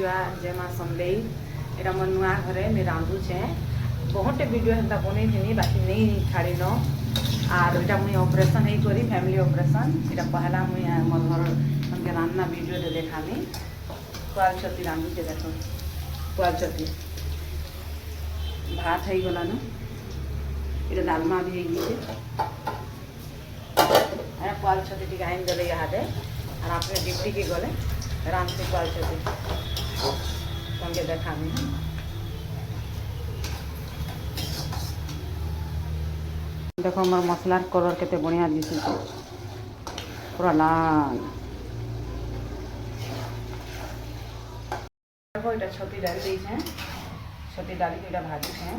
जुआ जय माँ समलेई एटा मोर नुआ घरे मैं रांधुचे बहुते वीडियो हेन्ता बनै थिनी बाकी नहीं छाड़ी न आर एटा मुई ऑपरेशन ही करी फैमिली ऑपरेशन एटा पहला मुई मोर घर हमके रांधना वीडियो दे देखामी पुआल छती रांधुचे देखो पुआल छती भात है गलान ये डालमा भी है पुआल छती टी आईन देले इहादे और आपने डिप्टी के गले रांधते पुआल छती तुमके देखामी देखो मोर मसलार कलर केते बढ़िया दिसुचे पूरा लाल देखो ये छती डाल दी है छती डाली के भाजी है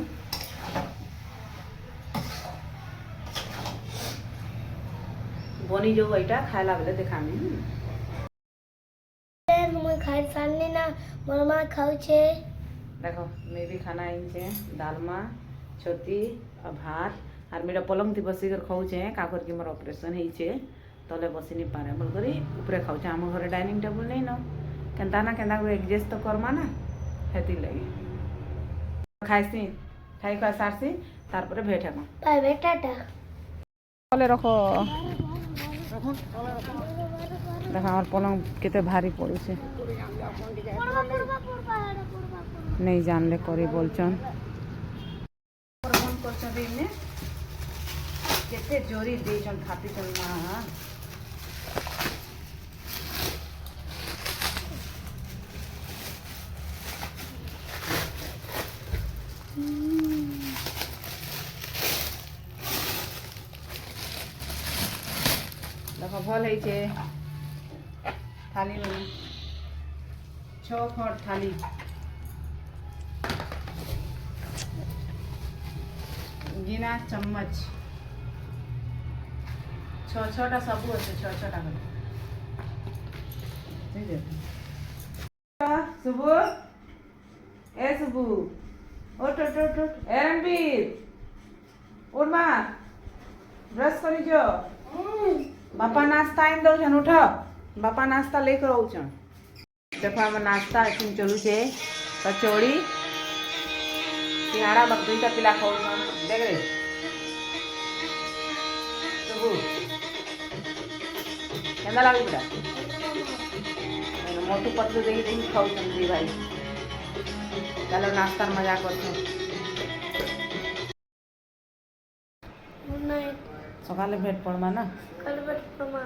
बनी जो वहीटा खाला बेले देखामी मैं खाई सामने ना मरमा खाऊ छे देखो मैं भी खाना इन छे दालमा छोती और भात और मेरा पलंग थी बसी कर खाऊ छे काकर की मोर ऑपरेशन है छे तले बसी नहीं पारे बोल करी ऊपरे खाऊ छे हम घर डाइनिंग टेबल नहीं न केनता ना केनता एडजस्ट तो करमा ना हेती लगी खाइसी खाई खा सारसी तार पर भेट हेमा बाय बाय टाटा तले रखो देखो और पलंग केते भारी पड़ी छे नहीं जानले करी बोलचन केते जोरी देचन थापी चन मां देखो भल है छे थाली में 6 खड़ थाली गिना चम्मच 6टा सबू अच्छे 6टा सुबु ए सुबु उठ उठ उठ उठ एरनबीर उठ मा ब्रश करी जो बापा नाश्ता आइन दो छन उठ बापा नाश्ता लेकर आउ छन देखो हम नाश्ता एखन चलू छे कचौड़ी सिंघाड़ा बक दुईटा पिला खाऊ छन देख रे सुबु केना लागू बेटा मोटू पतलू देखी देखी खाऊ छन दी भाई चलो नाश्ता मजा करते गुड नाइट सकाले भेट पड़मा ना कल बैठ पमा